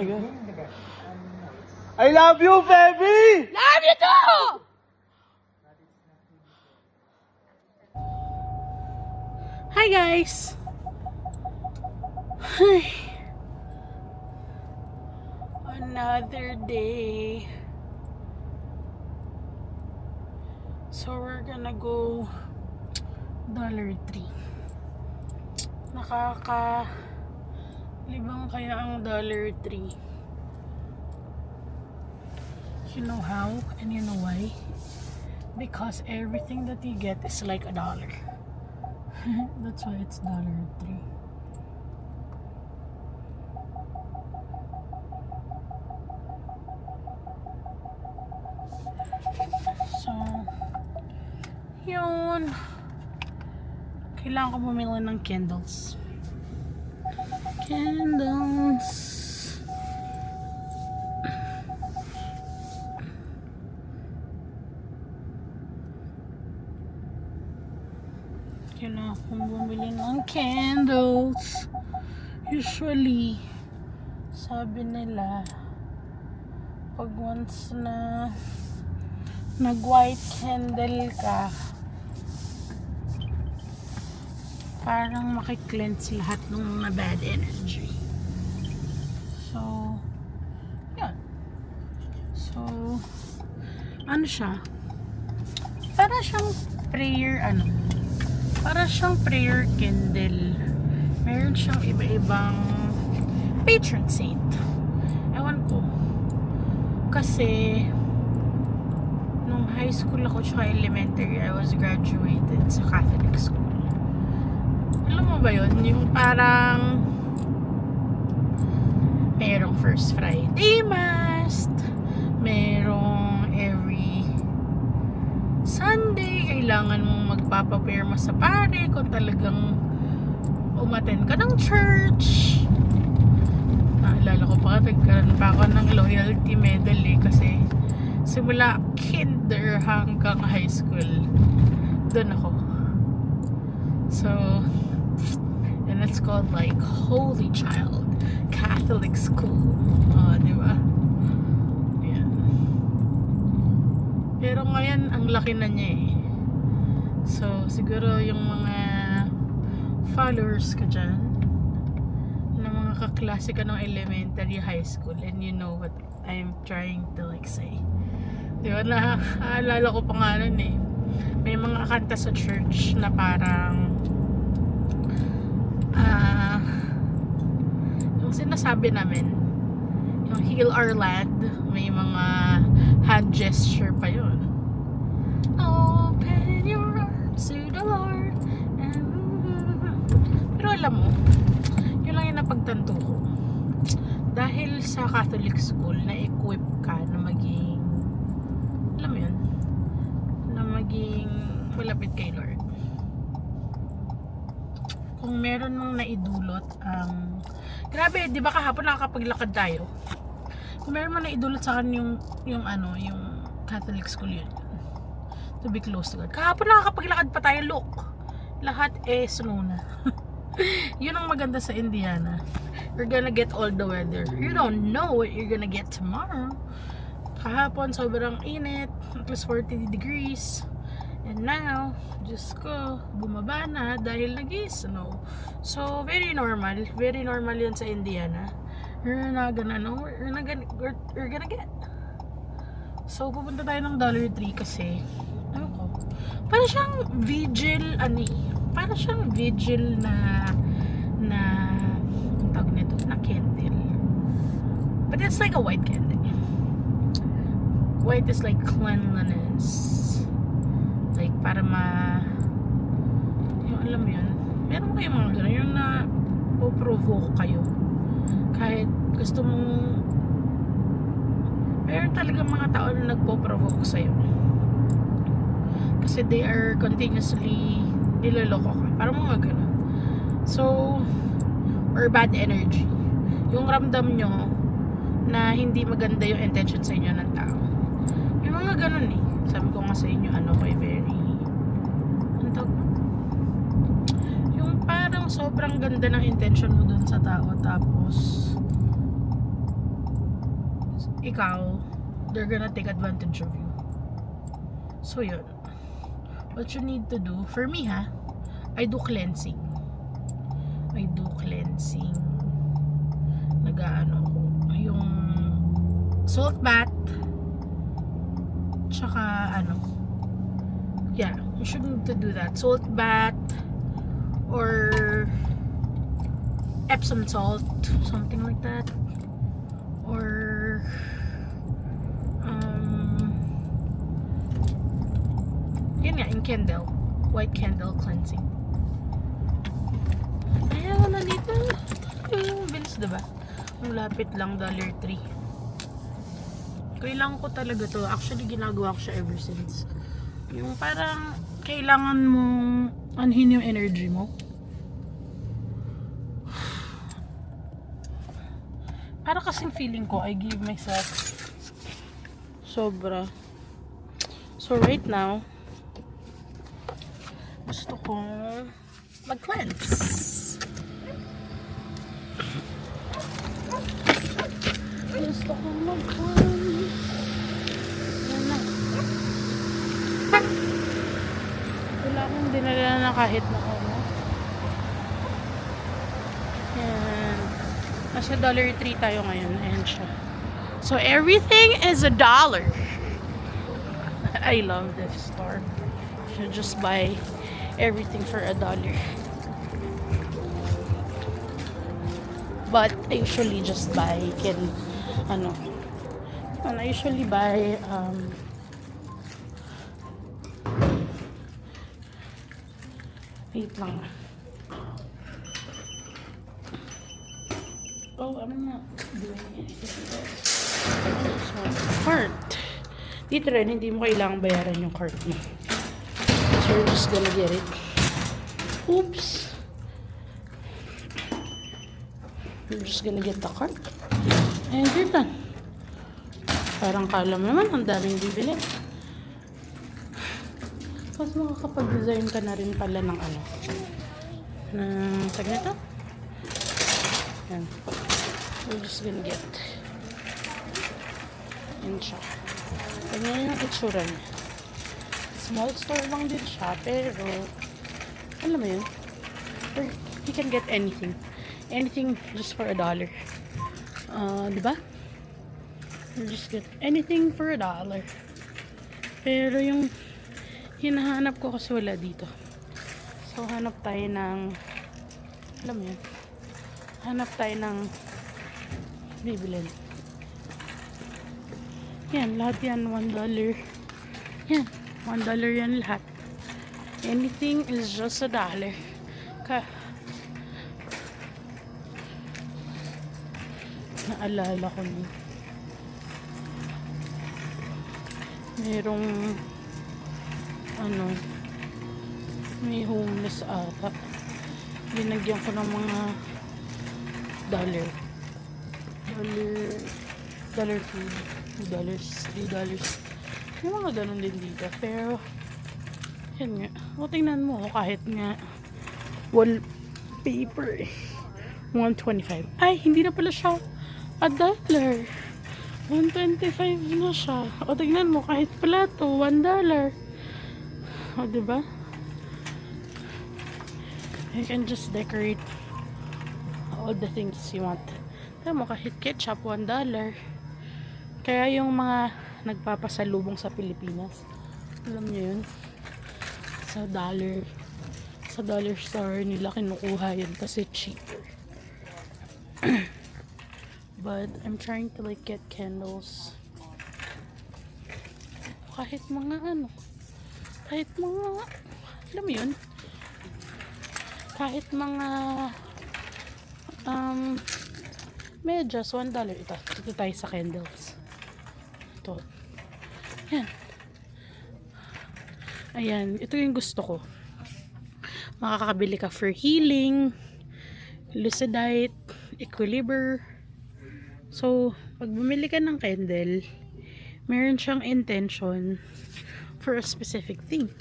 my God. I love you, baby! Love you too! Hi guys! Hi. Another day. So we're gonna go Dollar Tree. Libang kaya ang Dollar Tree. You know how and you know why? Because everything that you get is like $1. That's why it's Dollar Tree. So, yun. Kailangan ko bumili ng candles. Kailangan kong bumili ng candles. Usually, sabi nila, pag once na nag-white candle ka, parang makikleanse lahat ng bad energy. So, yun. So, ano siya? Para siyang prayer candle. Meron siyang iba-ibang patron saint. Ewan ko. Kasi, nung high school ako tsaka elementary, I was graduated sa Catholic school. Alam mo ba yun? Yung parang merong First Friday Mass, merong every Sunday, kailangan mong magpapapirma sa pare kung talagang umattend ka ng church. Naalala ko pa, nagkaroon pa ako ng loyalty medal kasi simula kinder hanggang high school, doon ako. So, and it's called like Holy Child Catholic School. Di ba? Yan. Pero ngayon, ang laki na niya eh. So, siguro yung mga followers ko dyan, na mga kaklase ka ng elementary, high school, and you know what I'm trying to like say. Di ba? Naalala ko pa nga nun eh. May mga kanta sa church na parang yung sinasabi namin, yung Heal Our Land, may mga hand gesture pa yun. Open your arms to the Lord. Pero alam mo, yun lang yung napagtanto ko. Dahil sa Catholic school, na-equip ka na maging, alam mo yun, na maging malapit kay Lord. Kung meron nang naidulot grabe, di ba kahapon nakakapaglakad tayo? Kung meron man naidulot sa akin yung Catholic school yun, to be close to God. Kahapon nakakapaglakad pa tayo, look. Lahat snow na. Yun ang maganda sa Indiana. You're gonna get all the weather. You don't know what you're gonna get tomorrow. Kahapon sobrang init, at least 40 degrees. And now, Diyos ko, bumaba na dahil nag-snow. So, very normal. Very normal yan sa Indiana. You're not gonna know what you're gonna get. So, pupunta tayo ng Dollar Tree kasi, ano ko, para siyang vigil, para siyang vigil na ang tawag nito, na candle. But it's like a white candle. White is like cleanliness. Like, para yung alam mo yun, meron kayo mga gano'n, yung na po-provoke kayo. Kahit gusto mong, meron talaga mga tao na nagpo-provoke sa'yo. Kasi they are continuously niloloko ka. Parang mga gano'n. So, or bad energy. Yung ramdam nyo na hindi maganda yung intention sa inyo ng tao. Yung mga gano'n eh. Sabi ko nga sa inyo, very, yung parang sobrang ganda ng intention mo dun sa tao, tapos ikaw, they're gonna take advantage of you. So yun. What you need to do, for me I do cleansing. Nag-ano ko, yung salt bath, tsaka yeah, you should need to do that. Salt bath or Epsom salt, something like that, or yun nga, in candle, white candle cleansing. Ayan na dito. Bilis, diba? Ang lapit lang, $3. Kailangan ko talaga to. Actually, ginagawa ko siya ever since. Yung parang kailangan mong anhin yung energy mo. Para kasing feeling ko, I give myself sobra. So right now, gusto kong mag-cleanse. Gusto kong mag-cleanse. Yan na. Wala akong dinala na kahit na ano. Yan. Nasa $3 tayo ngayon. Ayan siya. So everything is $1. I love this store. You just buy everything for $1. But I usually just buy I usually buy wait lang. Oh, I'm not doing anything. Cart. Dito rin, hindi mo kailangang bayaran yung cart mo. So you're just gonna get it. Oops. You're just gonna get the cart. And you're done. Parang kala mo naman, ang daming bibili. Mas makakapag-design ka na rin pala ng tag nito. Yan. We're just gonna get. Yan siya. Ganyan yung itsura niya. Small store lang din siya, pero alam mo yun, you can get anything just for $1. Diba? You just get anything for $1. Pero yung hinahanap ko kasi wala dito, so hanap tayo ng alam mo yun, hanap tayo ng bibilin. Yan, lahat yan $1. Yan, $1 yan lahat. Anything is just $1. Naalala ko nun, merong may homeless ata, binagyan ko ng mga dollar food, $2, $3. May mga ganun din dito, pero yan nga, o tingnan mo, kahit nga wallpaper $1.25, ay hindi na pala siya $1, $1.25 na siya. O tingnan mo, kahit pala to $1. O diba, you can just decorate all the things you want. Tignan mo, kahit ketchup $1. Kaya yung mga nagpapasalubong sa Pilipinas, alam nyo yun, sa dollar store nila kinukuha yun kasi cheaper. But I'm trying to get candles, kahit mga alam mo yun, kahit mga medyas $1. Ito tayo sa candles. Ito. Yan. Ayan. Ito yung gusto ko. Makakabili ka for healing, lucedite, equilibre. So, pag bumili ka ng candle, meron siyang intention for a specific thing.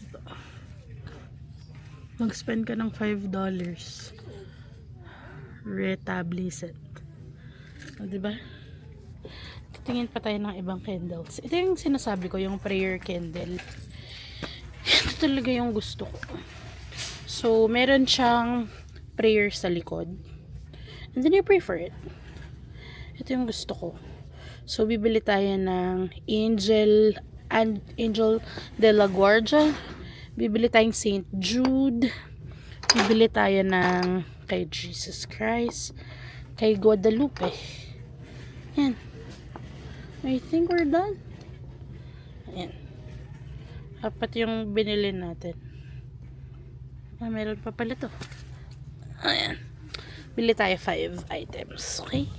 Ito. Mag-spend ka ng $5. Retabli set. Diba? Titingin pa tayo ng ibang candles. Ito yung sinasabi ko, yung prayer candle. Ito talaga yung gusto ko. So, meron siyang prayer sa likod. And then you pray for it. Ito yung gusto ko. So, bibili tayo ng Angel de la Guardia. Bibili tayong St. Jude. Bibili tayo ng kay Jesus Christ. Kay Guadalupe. Yan. I think we're done. Ayan. Apat yung binili natin. Meron pa pala to. Ayan. Bili tayo 5 items. Okay?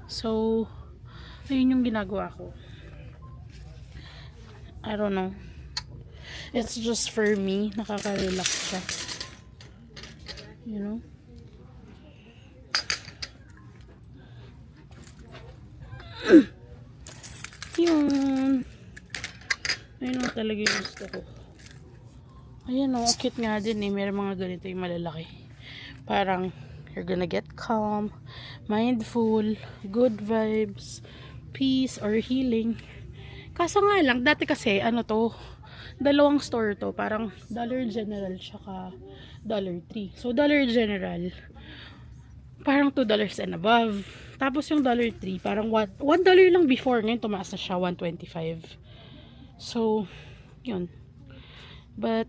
So, ayun yung ginagawa ko. I don't know. It's just for me. Nakaka-relax siya. You know? Yun. Ayun ang talaga yung gusto ko. Ayan o, cute nga din eh. Meron mga ganito yung malalaki. Parang, you're gonna get calm, mindful, good vibes, peace, or healing. Kaso nga lang, dati kasi, ano to, dalawang store to. Parang Dollar General tsaka Dollar Tree. So, Dollar General, parang $2 and above. Tapos yung Dollar Tree, parang $1 lang before. Ngayon, tumaas na siya, $1.25. So, yun. But,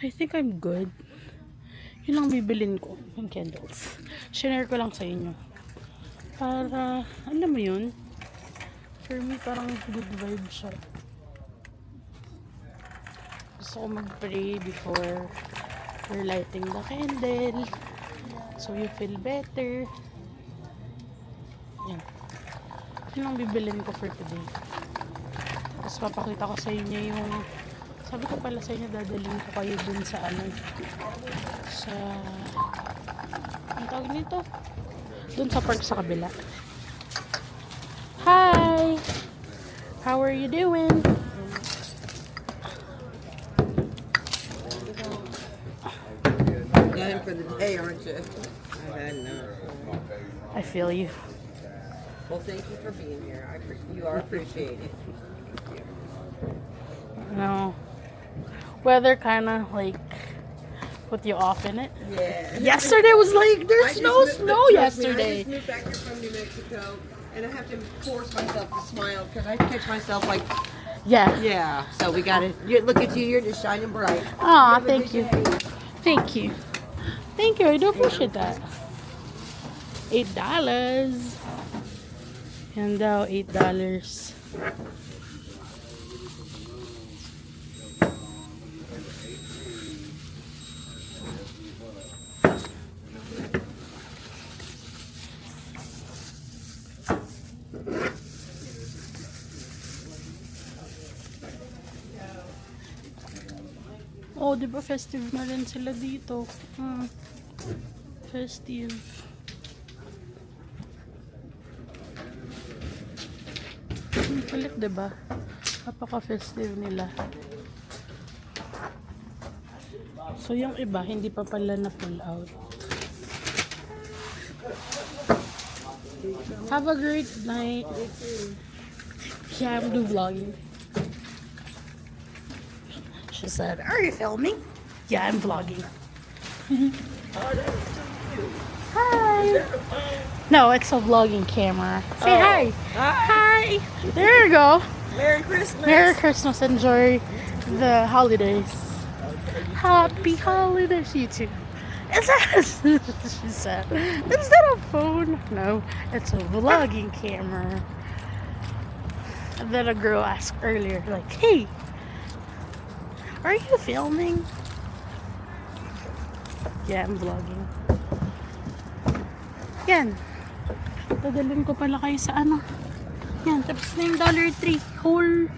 I think I'm good. Yun lang bibilin ko, yung candles. Share ko lang sa inyo. Para, alam mo yun, for me, parang good vibe siya. Gusto ko mag-pray before we're lighting the candle. So, you feel better. Yan. Yun lang bibilin ko for today. Tapos papakita ko sa inyo yung, sabi ko pala sa inyo, dadalhin ko kayo dun sa ano, sa, ang tawag nito? Dun sa park sa kabila. Hi! How are you doing? Done for the day, aren't you? I know. I feel you. Well, thank you for being here. You are appreciated. No. Weather kind of like put you off in it. Yeah. Yesterday was like, there's no snow I yesterday. just moved back here from New Mexico, and I have to force myself to smile because I catch myself like, Yeah. yeah. So we got to look at you. You're just shining bright. Aw, Have a thank good you. day. Thank you. Thank you. I do appreciate that. $8. Yan daw, $8. Oh, di ba festive na rin sila dito? Festive. Ang kulit, di ba? Napaka-festive nila. So, yung iba, hindi pa pala na pull out. Have a great night. Yeah, I'm do vlogging. She said, are you filming? Yeah, I'm vlogging. Hi. No, it's a vlogging camera. Say hi. Hi. There you go. Merry Christmas. Merry Christmas. Enjoy the holidays. Happy holidays, you too. Is that, she said, is that a phone? No, it's a vlogging camera. And then a girl asked earlier, like, hey, are you filming? Yeah, I'm vlogging. Yan. Dadalhin ko pala kayo sa ano. Yan, tapos na yung Dollar Tree. Whole